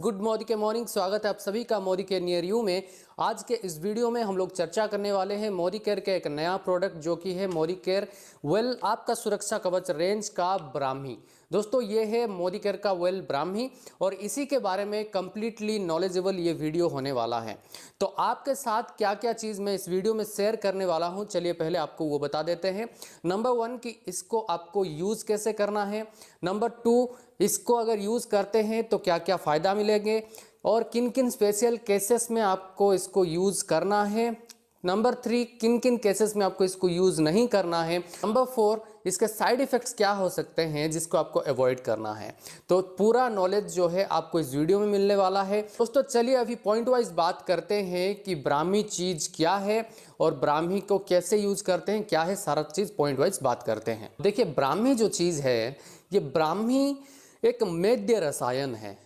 Good morning के morning. स्वागत है आप सभी का मोदी केयर नियर यू में। आज के इस वीडियो में हम लोग चर्चा करने वाले हैं मोदी केयर के एक नया प्रोडक्ट जो कि है मोदी केयर वेल आपका सुरक्षा कवच रेंज का ब्राह्मी। दोस्तों ये है मोदी केयर का वेल ब्राह्मी और इसी के बारे में कंप्लीटली नॉलेजेबल ये वीडियो होने वाला है। तो आपके साथ क्या क्या चीज़ मैं इस वीडियो में शेयर करने वाला हूं, चलिए पहले आपको वो बता देते हैं। नंबर 1 कि इसको आपको यूज़ कैसे करना है। नंबर 2 इसको अगर यूज़ करते हैं तो क्या क्या फ़ायदा मिलेंगे और किन किन स्पेशल केसेस में आपको इसको यूज़ करना है। नंबर 3 किन किन केसेस में आपको इसको यूज़ नहीं करना है। नंबर 4 इसके साइड इफ़ेक्ट्स क्या हो सकते हैं जिसको आपको अवॉइड करना है। तो पूरा नॉलेज जो है आपको इस वीडियो में मिलने वाला है। दोस्तों चलिए अभी पॉइंट वाइज बात करते हैं कि ब्राह्मी चीज़ क्या है और ब्राह्मी को कैसे यूज़ करते हैं, क्या है सारा चीज़ पॉइंट वाइज बात करते हैं। देखिए ब्राह्मी जो चीज़ है, ये ब्राह्मी एक मेद्य रसायन है।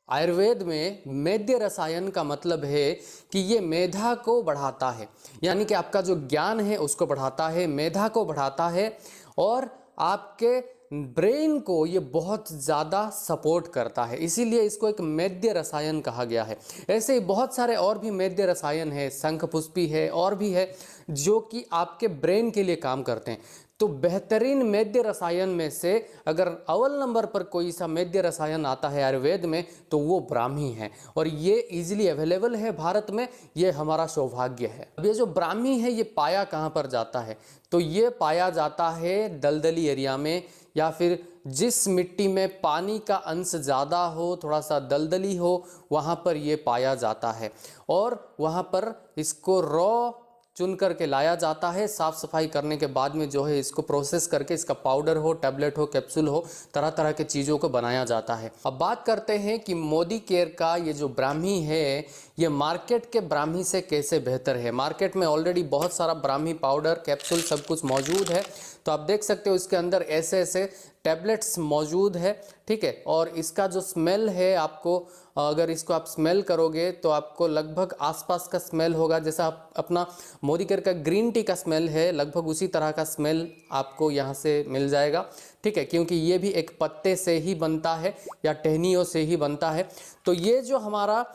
आयुर्वेद में मेद्य रसायन का मतलब है कि ये मेधा को बढ़ाता है, यानी कि आपका जो ज्ञान है उसको बढ़ाता है, मेधा को बढ़ाता है और आपके ब्रेन को ये बहुत ज़्यादा सपोर्ट करता है, इसीलिए इसको एक मेद्य रसायन कहा गया है। ऐसे ही बहुत सारे और भी मेद्य रसायन है, शंखपुष्पी है और भी है जो कि आपके ब्रेन के लिए काम करते हैं। तो बेहतरीन मेद्य रसायन में से अगर अव्वल नंबर पर कोई सा मेद्य रसायन आता है आयुर्वेद में तो वो ब्राह्मी है और ये इजीली अवेलेबल है भारत में। ये हमारा सौभाग्य है। अब ये जो ब्राह्मी है ये पाया कहाँ पर जाता है, तो ये पाया जाता है दलदली एरिया में या फिर जिस मिट्टी में पानी का अंश ज़्यादा हो, थोड़ा सा दलदली हो, वहाँ पर ये पाया जाता है और वहाँ पर इसको रॉ चुन करके लाया जाता है। साफ़ सफाई करने के बाद में जो है इसको प्रोसेस करके इसका पाउडर हो, टैबलेट हो, कैप्सूल हो, तरह तरह के चीज़ों को बनाया जाता है। अब बात करते हैं कि मोदी केयर का ये जो ब्राह्मी है ये मार्केट के ब्राह्मी से कैसे बेहतर है। मार्केट में ऑलरेडी बहुत सारा ब्राह्मी पाउडर, कैप्सूल सब कुछ मौजूद है। तो आप देख सकते हो इसके अंदर ऐसे ऐसे टैबलेट्स मौजूद है, ठीक है। और इसका जो स्मेल है, आपको अगर इसको आप स्मेल करोगे तो आपको लगभग आसपास का स्मेल होगा, जैसा आप अपना मोदी केयर का ग्रीन टी का स्मेल है, लगभग उसी तरह का स्मेल आपको यहाँ से मिल जाएगा, ठीक है। क्योंकि ये भी एक पत्ते से ही बनता है या टहनियों से ही बनता है। तो ये जो हमारा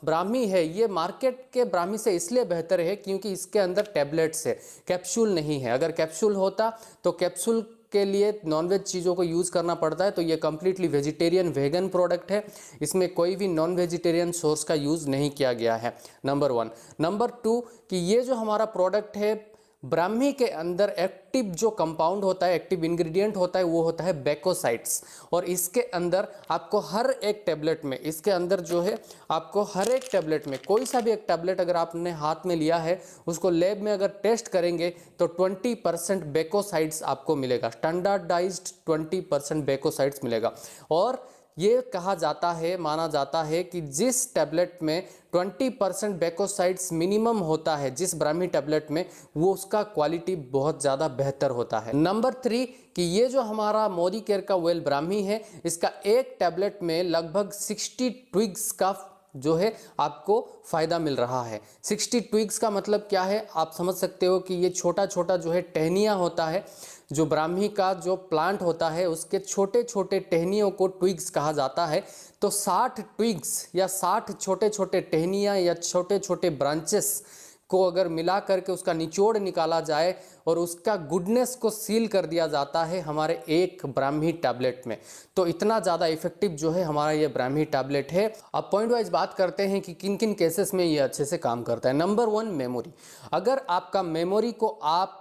ब्राह्मी है ये मार्केट के ब्राह्मी से इसलिए बेहतर है क्योंकि इसके अंदर टैबलेट्स है, कैप्सूल नहीं है। अगर कैप्सूल होता तो कैप्सूल के लिए नॉनवेज चीज़ों को यूज़ करना पड़ता है। तो ये कम्प्लीटली वेजिटेरियन वेगन प्रोडक्ट है, इसमें कोई भी नॉन वेजिटेरियन सोर्स का यूज़ नहीं किया गया है। नंबर 1। नंबर 2 कि ये जो हमारा प्रोडक्ट है ब्राह्मी के अंदर एक्टिव जो कंपाउंड होता है, एक्टिव इंग्रेडिएंट होता है, वो होता है बेकोसाइट्स। और इसके अंदर आपको हर एक टैबलेट में, इसके अंदर जो है आपको हर एक टैबलेट में, कोई सा भी एक टैबलेट अगर आपने हाथ में लिया है उसको लैब में अगर टेस्ट करेंगे तो 20% बेकोसाइट्स आपको मिलेगा, स्टैंडर्डाइज्ड 20% बेकोसाइट्स मिलेगा। और ये कहा जाता है, माना जाता है कि जिस टैबलेट में 20% बेकोसाइड्स मिनिमम होता है, जिस ब्राह्मी टैबलेट में, वो उसका क्वालिटी बहुत ज़्यादा बेहतर होता है। नंबर 3 कि ये जो हमारा मोदी केयर का वेल ब्राह्मी है, इसका एक टैबलेट में लगभग 60 ट्विग्स का जो है आपको फ़ायदा मिल रहा है। 60 ट्विग्स का मतलब क्या है, आप समझ सकते हो कि ये छोटा छोटा जो है टहनियाँ होता है, जो ब्राह्मी का जो प्लांट होता है उसके छोटे छोटे टहनियों को ट्विग्स कहा जाता है। तो 60 ट्विग्स या 60 छोटे छोटे टहनियाँ या छोटे छोटे ब्रांचेस को अगर मिला करके उसका निचोड़ निकाला जाए और उसका गुडनेस को सील कर दिया जाता है हमारे एक ब्राह्मी टैबलेट में, तो इतना ज़्यादा इफेक्टिव जो है हमारा ये ब्राह्मी टैबलेट है। अब पॉइंट वाइज बात करते हैं कि किन किन केसेस में ये अच्छे से काम करता है। Number 1 memory. अगर आपका मेमोरी को आप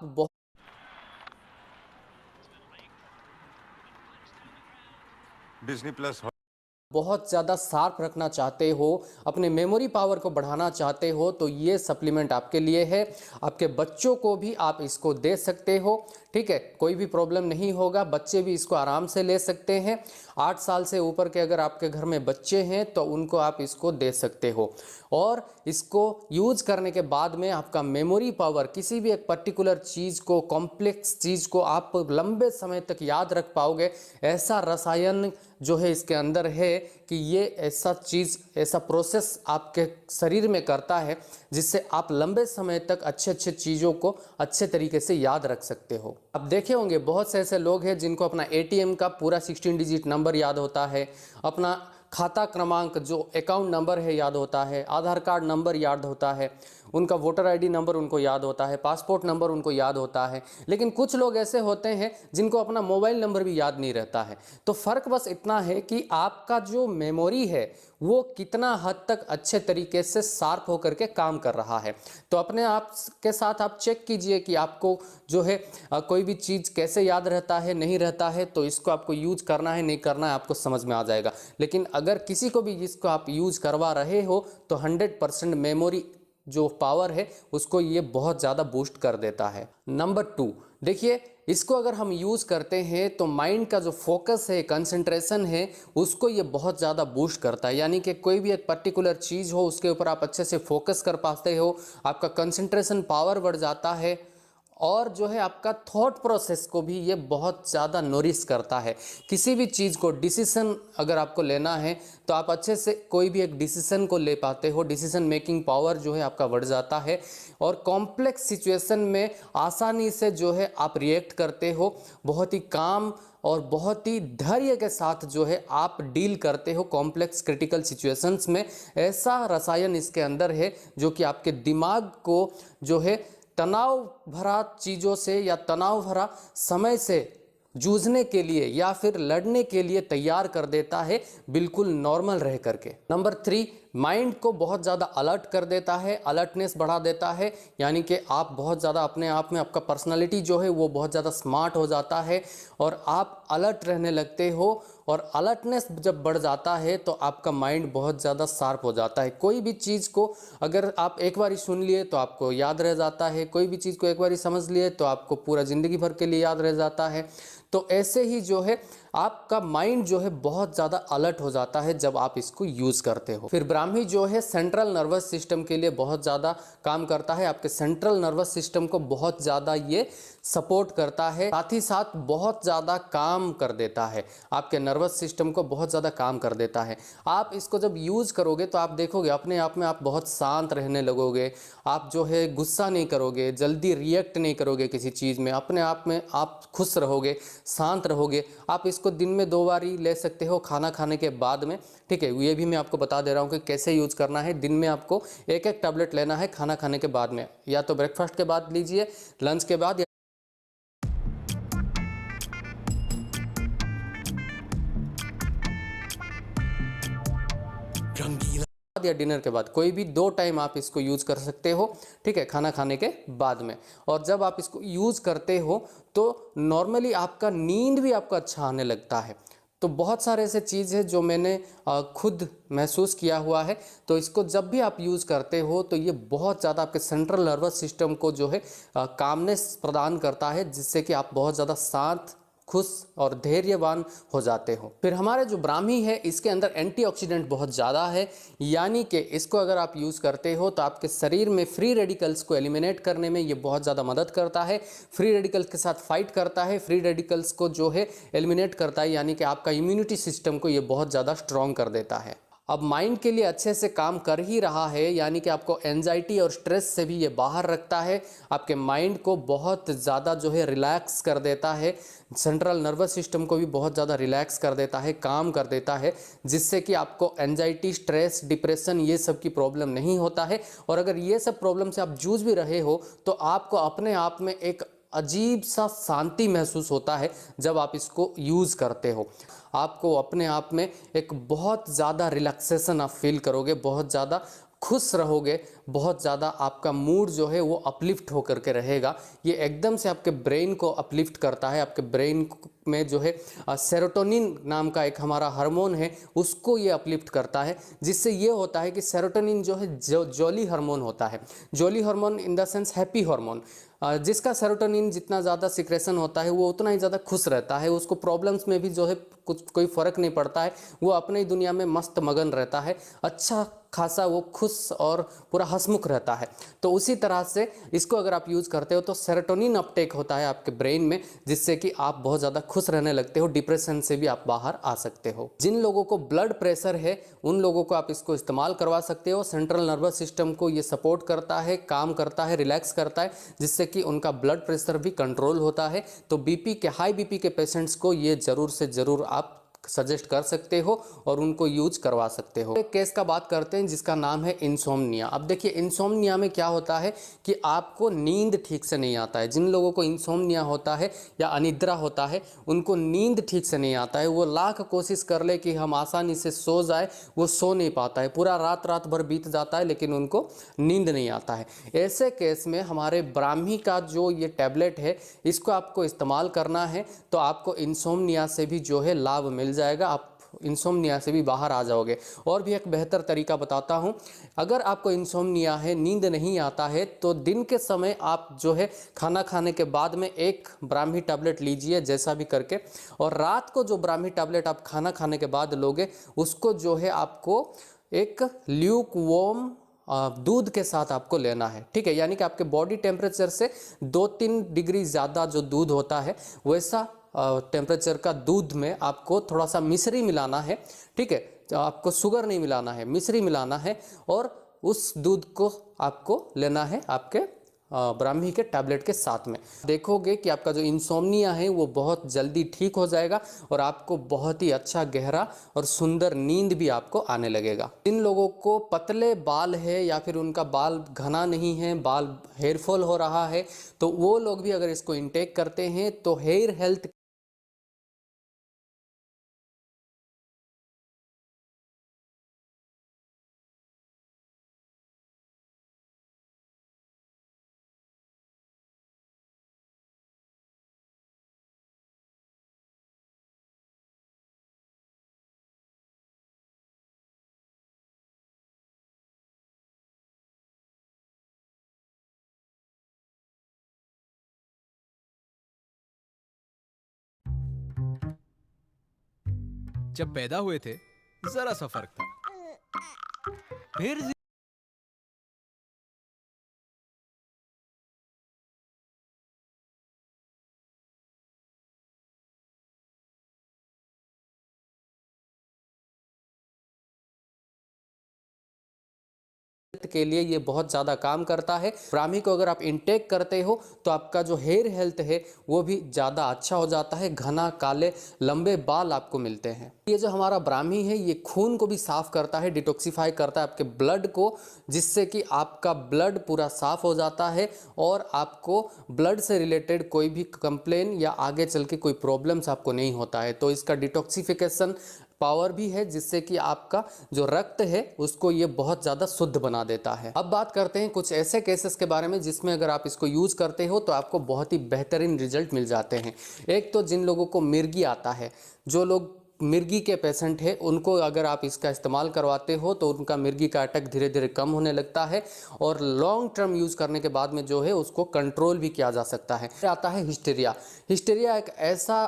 डिज्नी प्लस बहुत ज़्यादा शार्प रखना चाहते हो, अपने मेमोरी पावर को बढ़ाना चाहते हो, तो ये सप्लीमेंट आपके लिए है। आपके बच्चों को भी आप इसको दे सकते हो, ठीक है, कोई भी प्रॉब्लम नहीं होगा, बच्चे भी इसको आराम से ले सकते हैं। 8 साल से ऊपर के अगर आपके घर में बच्चे हैं तो उनको आप इसको दे सकते हो। और इसको यूज करने के बाद में आपका मेमोरी पावर, किसी भी एक पर्टिकुलर चीज़ को, कॉम्प्लेक्स चीज़ को आप लंबे समय तक याद रख पाओगे। ऐसा रसायन जो है इसके अंदर है कि ये ऐसा चीज़, ऐसा प्रोसेस आपके शरीर में करता है जिससे आप लंबे समय तक अच्छे अच्छे चीज़ों को अच्छे तरीके से याद रख सकते हो। अब देखे होंगे बहुत से ऐसे लोग हैं जिनको अपना ATM का पूरा 16 डिजिट नंबर याद होता है, अपना खाता क्रमांक जो अकाउंट नंबर है याद होता है, आधार कार्ड नंबर याद होता है, उनका वोटर आईडी नंबर उनको याद होता है, पासपोर्ट नंबर उनको याद होता है। लेकिन कुछ लोग ऐसे होते हैं जिनको अपना मोबाइल नंबर भी याद नहीं रहता है। तो फ़र्क बस इतना है कि आपका जो मेमोरी है वो कितना हद तक अच्छे तरीके से शार्प होकर के काम कर रहा है। तो अपने आप के साथ आप चेक कीजिए कि आपको जो है कोई भी चीज़ कैसे याद रहता है, नहीं रहता है। तो इसको आपको यूज करना है, नहीं करना है, आपको समझ में आ जाएगा। लेकिन अगर किसी को भी जिसको आप यूज करवा रहे हो तो 100% मेमोरी जो पावर है उसको ये बहुत ज़्यादा बूस्ट कर देता है। नंबर 2, देखिए इसको अगर हम यूज़ करते हैं तो माइंड का जो फोकस है, कंसंट्रेशन है, उसको ये बहुत ज़्यादा बूस्ट करता है। यानी कि कोई भी एक पर्टिकुलर चीज़ हो उसके ऊपर आप अच्छे से फोकस कर पाते हो, आपका कंसंट्रेशन पावर बढ़ जाता है और जो है आपका थॉट प्रोसेस को भी ये बहुत ज़्यादा नोरिश करता है। किसी भी चीज़ को डिसीजन अगर आपको लेना है तो आप अच्छे से कोई भी एक डिसीजन को ले पाते हो, डिसीजन मेकिंग पावर जो है आपका बढ़ जाता है और कॉम्प्लेक्स सिचुएशन में आसानी से जो है आप रिएक्ट करते हो, बहुत ही काम और बहुत ही धैर्य के साथ जो है आप डील करते हो कॉम्प्लेक्स क्रिटिकल सिचुएशंस में। ऐसा रसायन इसके अंदर है जो कि आपके दिमाग को जो है तनाव भरा चीज़ों से या तनाव भरा समय से जूझने के लिए या फिर लड़ने के लिए तैयार कर देता है, बिल्कुल नॉर्मल रह करके। नंबर 3, माइंड को बहुत ज़्यादा अलर्ट कर देता है, अलर्टनेस बढ़ा देता है। यानी कि आप बहुत ज़्यादा अपने आप में, आपका पर्सनालिटी जो है वो बहुत ज़्यादा स्मार्ट हो जाता है और आप अलर्ट रहने लगते हो। और अलर्टनेस जब बढ़ जाता है तो आपका माइंड बहुत ज़्यादा शार्प हो जाता है। कोई भी चीज़ को अगर आप एक बार ही सुन लिए तो आपको याद रह जाता है, कोई भी चीज़ को एक बार ही समझ लिए तो आपको पूरा ज़िंदगी भर के लिए याद रह जाता है। तो ऐसे ही जो है आपका माइंड जो है बहुत ज़्यादा अलर्ट हो जाता है जब आप इसको यूज़ करते हो। फिर ब्राह्मी जो है सेंट्रल नर्वस सिस्टम के लिए बहुत ज़्यादा काम करता है, आपके सेंट्रल नर्वस सिस्टम को बहुत ज़्यादा ये सपोर्ट करता है, साथ ही साथ बहुत ज़्यादा काम कर देता है, आपके नर्वस सिस्टम को बहुत ज़्यादा काम कर देता है। आप इसको जब यूज़ करोगे तो आप देखोगे अपने आप में आप बहुत शांत रहने लगोगे, आप जो है गुस्सा नहीं करोगे, जल्दी रिएक्ट नहीं करोगे किसी चीज़ में, अपने आप में आप खुश रहोगे, शांत रहोगे। आप इसको दिन में 2 बार ही ले सकते हो, खाना खाने के बाद में, ठीक है। ये भी मैं आपको बता दे रहा हूँ कि कैसे यूज़ करना है। दिन में आपको एक टैबलेट लेना है खाना खाने के बाद में, या तो ब्रेकफास्ट के बाद लीजिए, लंच के बाद या डिनर के बाद, कोई भी 2 टाइम आप इसको यूज़ कर सकते हो, ठीक है, खाना खाने के बाद में। और जब आप इसको यूज़ करते हो तो नॉर्मली आपका नींद भी आपका अच्छा आने लगता है। तो बहुत सारे ऐसे चीज़ है जो मैंने खुद महसूस किया हुआ है। तो इसको जब भी आप यूज़ करते हो तो ये बहुत ज़्यादा आपके सेंट्रल नर्वस सिस्टम को जो है कामनेस प्रदान करता है, जिससे कि आप बहुत ज़्यादा शांत, खुश और धैर्यवान हो जाते हो। फिर हमारे जो ब्राह्मी है इसके अंदर एंटीऑक्सीडेंट बहुत ज़्यादा है, यानी कि इसको अगर आप यूज़ करते हो तो आपके शरीर में फ्री रेडिकल्स को एलिमिनेट करने में ये बहुत ज़्यादा मदद करता है, फ्री रेडिकल्स के साथ फाइट करता है, फ्री रेडिकल्स को जो है एलिमिनेट करता है, यानी कि आपका इम्यूनिटी सिस्टम को ये बहुत ज़्यादा स्ट्रॉन्ग कर देता है। अब माइंड के लिए अच्छे से काम कर ही रहा है, यानी कि आपको एंजाइटी और स्ट्रेस से भी ये बाहर रखता है, आपके माइंड को बहुत ज़्यादा जो है रिलैक्स कर देता है, सेंट्रल नर्वस सिस्टम को भी बहुत ज़्यादा रिलैक्स कर देता है, काम कर देता है, जिससे कि आपको एंजाइटी, स्ट्रेस, डिप्रेशन ये सब की प्रॉब्लम नहीं होता है। और अगर ये सब प्रॉब्लम से आप जूझ भी रहे हो तो आपको अपने आप में एक अजीब सा शांति महसूस होता है जब आप इसको यूज़ करते हो। आपको अपने आप में एक बहुत ज़्यादा रिलैक्सेशन आप फील करोगे, बहुत ज़्यादा खुश रहोगे, बहुत ज़्यादा आपका मूड जो है वो अपलिफ्ट होकर के रहेगा। ये एकदम से आपके ब्रेन को अपलिफ्ट करता है, आपके ब्रेन में जो है सेरोटोनिन नाम का एक हमारा हार्मोन है उसको ये अपलिफ्ट करता है, जिससे ये होता है कि सेरोटोनिन जो है जॉली हार्मोन होता है, jolly hormone in the sense happy hormone, जिसका सेरोटोनिन जितना ज़्यादा सिक्रेशन होता है वो उतना ही ज़्यादा खुश रहता है, उसको प्रॉब्लम्स में भी जो है कोई फ़र्क नहीं पड़ता है, वो अपने ही दुनिया में मस्त मगन रहता है, अच्छा खासा वो खुश और पूरा हंसमुख रहता है। तो उसी तरह से इसको अगर आप यूज़ करते हो तो सेरोटोनिन अपटेक होता है आपके ब्रेन में, जिससे कि आप बहुत ज़्यादा खुश रहने लगते हो, डिप्रेशन से भी आप बाहर आ सकते हो। जिन लोगों को ब्लड प्रेशर है उन लोगों को आप इसको इस्तेमाल करवा सकते हो। सेंट्रल नर्वस सिस्टम को ये सपोर्ट करता है, काम करता है, रिलैक्स करता है, जिससे कि उनका ब्लड प्रेशर भी कंट्रोल होता है। तो बीपी के, हाई बीपी के पेशेंट्स को ये ज़रूर से ज़रूर आप सजेस्ट कर सकते हो और उनको यूज करवा सकते हो। एक केस का बात करते हैं जिसका नाम है इंसोम्निया। अब देखिए इंसोम्निया में क्या होता है कि आपको नींद ठीक से नहीं आता है। जिन लोगों को इंसोम्निया होता है या अनिद्रा होता है उनको नींद ठीक से नहीं आता है। वो लाख कोशिश कर ले कि हम आसानी से सो जाए, वो सो नहीं पाता है, पूरा रात भर बीत जाता है लेकिन उनको नींद नहीं आता है। ऐसे केस में हमारे ब्राह्मी का जो ये टैबलेट है इसको आपको इस्तेमाल करना है तो आपको इंसोम्निया से भी जो है लाभ मिल जाएगा, आप इंसोम्निया से भी बाहर आ जाओगे। और भी एक बेहतर तरीका बताता हूँ, अगर आपको इंसोम्निया है, नींद नहीं आता है, तो दिन के समय आप जो है खाना खाने के बाद में एक ब्राह्मी टैबलेट लीजिए जैसा भी करके, और रात को जो ब्राह्मी टैबलेट आप खाना खाने के बाद लोगे उसको जो है आपको एक ल्यूक वॉर्म दूध के साथ आपको लेना है, ठीक है। यानी कि आपके बॉडी टेम्परेचर से 2-3 डिग्री ज़्यादा जो दूध होता है वैसा टेम्परेचर का दूध में आपको थोड़ा सा मिश्री मिलाना है, ठीक है। आपको शुगर नहीं मिलाना है, मिश्री मिलाना है और उस दूध को आपको लेना है आपके ब्राह्मी के टैबलेट के साथ में। देखोगे कि आपका जो इंसोम्निया है वो बहुत जल्दी ठीक हो जाएगा और आपको बहुत ही अच्छा गहरा और सुंदर नींद भी आपको आने लगेगा। जिन लोगों को पतले बाल है या फिर उनका बाल घना नहीं है, बाल हेयर फॉल हो रहा है, तो वो लोग भी अगर इसको इंटेक करते हैं तो हेयर हेल्थ जब पैदा हुए थे जरा सा फर्क था, फिर के लिए ये बहुत ज़्यादा काम करता है। ब्राह्मी को अगर आप इंटेक करते हो तो आपका जो हेयर हेल्थ है वो भी ज़्यादा अच्छा हो जाता है, घना काले लंबे बाल आपको मिलते हैं। ये जो हमारा ब्राह्मी है ये खून को भी साफ करता है, डिटॉक्सिफाई करता है आपके ब्लड को, जिससे कि आपका ब्लड पूरा साफ हो जाता है और आपको ब्लड से रिलेटेड कोई भी कंप्लेन या आगे चल के कोई प्रॉब्लम्स आपको नहीं होता है। तो इसका डिटॉक्सिफिकेशन पावर भी है जिससे कि आपका जो रक्त है उसको ये बहुत ज़्यादा शुद्ध बना देता है। अब बात करते हैं कुछ ऐसे केसेस के बारे में जिसमें अगर आप इसको यूज़ करते हो तो आपको बहुत ही बेहतरीन रिजल्ट मिल जाते हैं। एक तो जिन लोगों को मिर्गी आता है, जो लोग मिर्गी के पेशेंट है, उनको अगर आप इसका इस्तेमाल करवाते हो तो उनका मिर्गी का अटैक धीरे धीरे कम होने लगता है और लॉन्ग टर्म यूज़ करने के बाद में जो है उसको कंट्रोल भी किया जा सकता है। आता है हिस्टीरिया। हिस्टीरिया एक ऐसा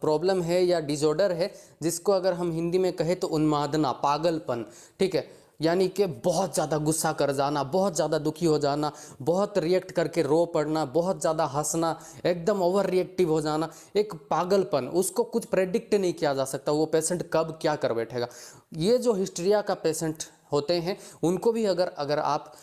प्रॉब्लम है या डिसऑर्डर है जिसको अगर हम हिंदी में कहें तो उन्मादना, पागलपन, ठीक है। यानी कि बहुत ज़्यादा गुस्सा कर जाना, बहुत ज़्यादा दुखी हो जाना, बहुत रिएक्ट करके रो पड़ना, बहुत ज़्यादा हंसना, एकदम ओवर रिएक्टिव हो जाना, एक पागलपन, उसको कुछ प्रेडिक्ट नहीं किया जा सकता वो पेशेंट कब क्या कर बैठेगा। ये जो हिस्टीरिया का पेशेंट होते हैं उनको भी अगर आप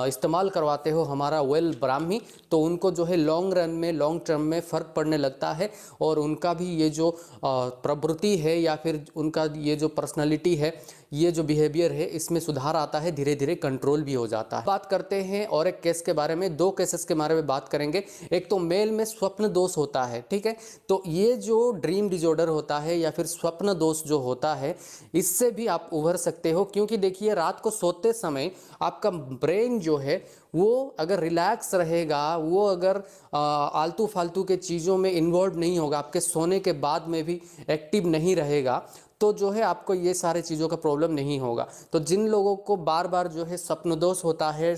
इस्तेमाल करवाते हो हमारा वेल ब्राह्मी तो उनको जो है लॉन्ग रन में, लॉन्ग टर्म में फ़र्क पड़ने लगता है और उनका भी ये जो प्रवृत्ति है या फिर उनका ये जो पर्सनालिटी है, ये जो बिहेवियर है, इसमें सुधार आता है, धीरे धीरे कंट्रोल भी हो जाता है। बात करते हैं और एक केस के बारे में, 2 केसेस के बारे में बात करेंगे। एक तो मेल में स्वप्न दोष होता है, ठीक है। तो ये जो ड्रीम डिसऑर्डर होता है या फिर स्वप्न दोष जो होता है, इससे भी आप उभर सकते हो, क्योंकि देखिए रात को सोते समय आपका ब्रेन जो है वो अगर रिलैक्स रहेगा, वो अगर आलतू फालतू के चीज़ों में इन्वॉल्व नहीं होगा, आपके सोने के बाद में भी एक्टिव नहीं रहेगा, तो जो है आपको ये सारे चीज़ों का प्रॉब्लम नहीं होगा। तो जिन लोगों को बार बार जो है स्वप्न दोष होता है,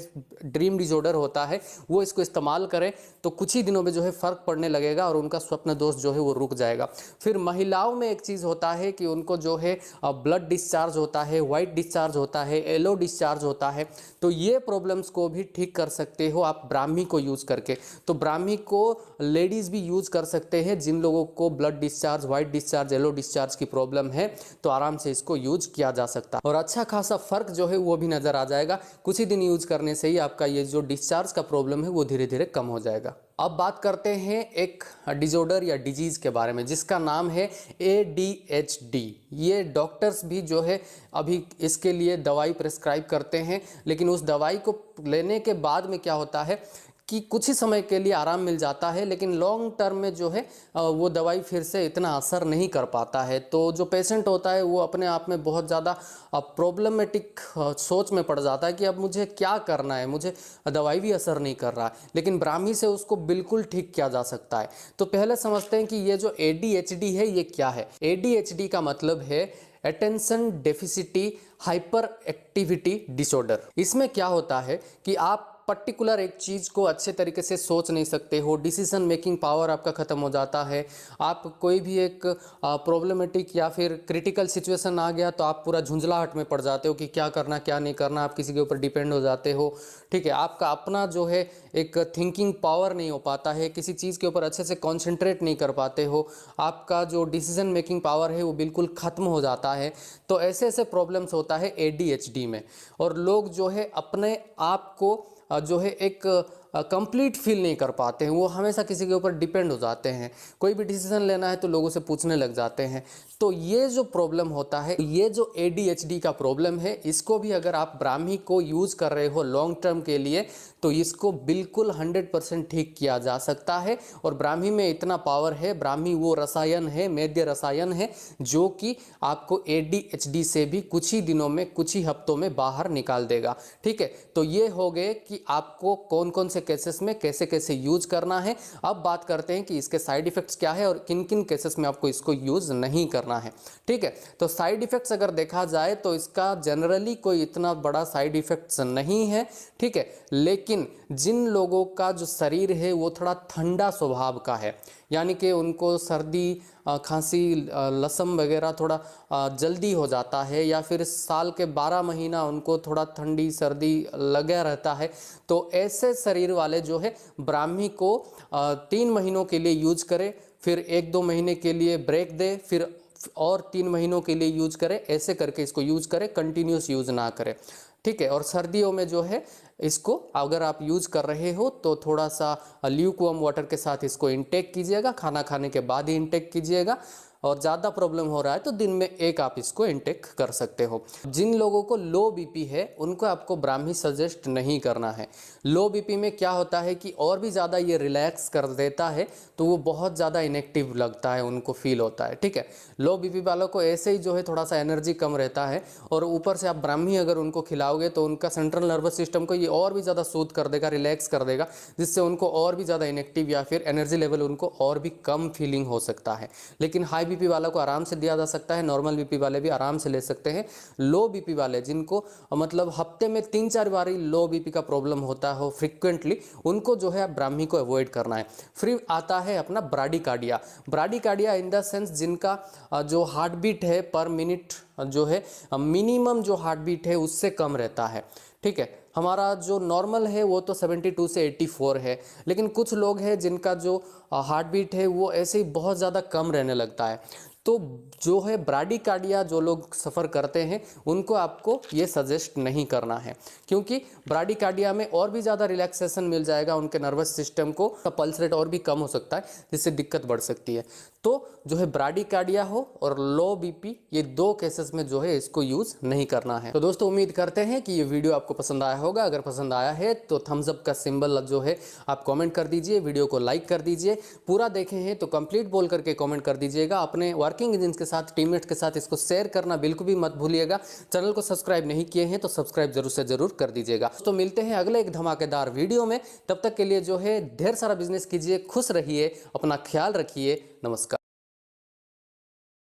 ड्रीम डिसऑर्डर होता है, वो इसको इस्तेमाल करें तो कुछ ही दिनों में जो है फ़र्क पड़ने लगेगा और उनका स्वप्न दोष जो है वो रुक जाएगा। फिर महिलाओं में एक चीज़ होता है कि उनको जो है ब्लड डिस्चार्ज होता है, वाइट डिस्चार्ज होता है, येलो डिस्चार्ज होता है, तो ये प्रॉब्लम्स को भी ठीक कर सकते हो आप ब्राह्मी को यूज़ करके। तो ब्राह्मी को लेडीज़ भी यूज़ कर सकते हैं, जिन लोगों को blood discharge, white discharge, yellow discharge की प्रॉब्लम है तो आराम से इसको यूज किया जा सकता है और अच्छा खासा फर्क जो है वो भी नजर आ जाएगा। कुछ ही दिन यूज करने से ही आपका ये जो डिस्चार्ज का प्रॉब्लम है वो धीरे धीरे कम हो जाएगा। अब बात करते हैं एक डिसऑर्डर या डिजीज़ के बारे में जिसका नाम है ADHD। ये डॉक्टर्स भी जो है अभी इसके लिए दवाई प्रिस्क्राइब करते हैं, लेकिन उस दवाई को लेने के बाद में क्या होता है कि कुछ ही समय के लिए आराम मिल जाता है, लेकिन लॉन्ग टर्म में जो है वो दवाई फिर से इतना असर नहीं कर पाता है। तो जो पेशेंट होता है वो अपने आप में बहुत ज़्यादा प्रॉब्लमेटिक सोच में पड़ जाता है कि अब मुझे क्या करना है, मुझे दवाई भी असर नहीं कर रहा है, लेकिन ब्राह्मी से उसको बिल्कुल ठीक किया जा सकता है। तो पहले समझते हैं कि ये जो ADHD है ये क्या है। ADHD का मतलब है अटेंशन डेफिसिटी हाइपर एक्टिविटी डिसऑर्डर। इसमें क्या होता है कि आप पर्टिकुलर एक चीज़ को अच्छे तरीके से सोच नहीं सकते हो, डिसीजन मेकिंग पावर आपका ख़त्म हो जाता है। आप कोई भी एक प्रॉब्लमेटिक या फिर क्रिटिकल सिचुएशन आ गया तो आप पूरा झुंझलाहट में पड़ जाते हो कि क्या करना क्या नहीं करना, आप किसी के ऊपर डिपेंड हो जाते हो। ठीक है, आपका अपना जो है एक थिंकिंग पावर नहीं हो पाता है, किसी चीज़ के ऊपर अच्छे से कॉन्सेंट्रेट नहीं कर पाते हो, आपका जो डिसीजन मेकिंग पावर है वो बिल्कुल ख़त्म हो जाता है। तो ऐसे ऐसे प्रॉब्लम्स होता है ADHD में, और लोग जो है अपने आप को जो है एक कंप्लीट फील नहीं कर पाते हैं, वो हमेशा किसी के ऊपर डिपेंड हो जाते हैं। कोई भी डिसीजन लेना है तो लोगों से पूछने लग जाते हैं। तो ये जो प्रॉब्लम होता है, ये जो ADHD का प्रॉब्लम है, इसको भी अगर आप ब्राह्मी को यूज़ कर रहे हो लॉन्ग टर्म के लिए तो इसको बिल्कुल 100% ठीक किया जा सकता है। और ब्राह्मी में इतना पावर है, ब्राह्मी वो रसायन है, मेद्य रसायन है जो कि आपको ADHD से भी कुछ ही दिनों में, कुछ ही हफ्तों में बाहर निकाल देगा। ठीक है, तो ये हो गए कि आपको कौन कौन से केसेस में कैसे कैसे यूज करना है। अब बात करते हैं कि इसके साइड इफेक्ट्स क्या है और किन किन केसेस में आपको इसको यूज नहीं करना है। ठीक है, तो साइड इफेक्ट्स अगर देखा जाए तो इसका जनरली कोई इतना बड़ा साइड इफेक्ट्स नहीं है। ठीक है, लेकिन जिन लोगों का जो शरीर है वो थोड़ा ठंडा स्वभाव का है, यानी कि उनको सर्दी खांसी लसम वगैरह थोड़ा जल्दी हो जाता है, या फिर साल के 12 महीना उनको थोड़ा ठंडी सर्दी लगा रहता है, तो ऐसे शरीर वाले जो है ब्राह्मी को 3 महीनों के लिए यूज करें, फिर 1-2 महीने के लिए ब्रेक दे, फिर और 3 महीनों के लिए यूज करें। ऐसे करके इसको यूज करें, कंटिन्यूस यूज ना करें। ठीक है, और सर्दियों में जो है इसको अगर आप यूज कर रहे हो तो थोड़ा सा ल्यूकवार्म वाटर के साथ इसको इंटेक कीजिएगा, खाना खाने के बाद ही इंटेक कीजिएगा। और ज़्यादा प्रॉब्लम हो रहा है तो दिन में 1 आप इसको इंटेक कर सकते हो। जिन लोगों को लो बीपी है उनको आपको ब्राह्मी सजेस्ट नहीं करना है। लो बीपी में क्या होता है कि और भी ज़्यादा ये रिलैक्स कर देता है, तो वो बहुत ज़्यादा इनएक्टिव लगता है, उनको फील होता है। ठीक है, लो बीपी वालों को ऐसे ही जो है थोड़ा सा एनर्जी कम रहता है, और ऊपर से आप ब्राह्मी अगर उनको खिलाओगे तो उनका सेंट्रल नर्वस सिस्टम को ये और भी ज़्यादा सूद कर देगा, रिलैक्स कर देगा, जिससे उनको और भी ज़्यादा इनएक्टिव या फिर एनर्जी लेवल उनको और भी कम फीलिंग हो सकता है। लेकिन हाई बीपी वाला को आराम से दिया जा सकता है, नॉर्मल बीपी वाले भी आराम से ले सकते हैं। लो बीपी वाले जिनको मतलब हफ्ते में 3-4 बार लो बीपी का प्रॉब्लम होता हो फ्रिक्वेंटली, उनको जो है ब्राह्मी को अवॉइड करना है। फिर आता है अपना ब्राडिकार्डिया। ब्राडिकार्डिया इन द सेंस जिनका जो हार्ट बीट है पर मिनट जो है मिनिमम जो हार्ट बीट है उससे कम रहता है। ठीक है, हमारा जो नॉर्मल है वो तो 72 से 84 है, लेकिन कुछ लोग हैं जिनका जो हार्ट बीट है वो ऐसे ही बहुत ज़्यादा कम रहने लगता है। तो जो है ब्राडिकार्डिया जो लोग सफ़र करते हैं उनको आपको ये सजेस्ट नहीं करना है, क्योंकि ब्राडिकार्डिया में और भी ज़्यादा रिलैक्सेशन मिल जाएगा उनके नर्वस सिस्टम को, तो पल्स रेट और भी कम हो सकता है, जिससे दिक्कत बढ़ सकती है। तो जो है ब्राडिकार्डिया हो और लो बीपी, ये 2 केसेस में जो है इसको यूज़ नहीं करना है। तो दोस्तों उम्मीद करते हैं कि ये वीडियो आपको पसंद आया होगा। अगर पसंद आया है तो थम्स अप का सिंबल जो है आप कमेंट कर दीजिए, वीडियो को लाइक कर दीजिए। पूरा देखे हैं तो कंप्लीट बोल करके कमेंट कर दीजिएगा। अपने वर्किंग एजेंट्स के साथ, टीममेट्स के साथ इसको शेयर करना बिल्कुल भी मत भूलिएगा। चैनल को सब्सक्राइब नहीं किए हैं तो सब्सक्राइब जरूर से जरूर कर दीजिएगा। तो मिलते हैं अगले एक धमाकेदार वीडियो में, तब तक के लिए जो है ढेर सारा बिजनेस कीजिए, खुश रहिए, अपना ख्याल रखिए। नमस्कार।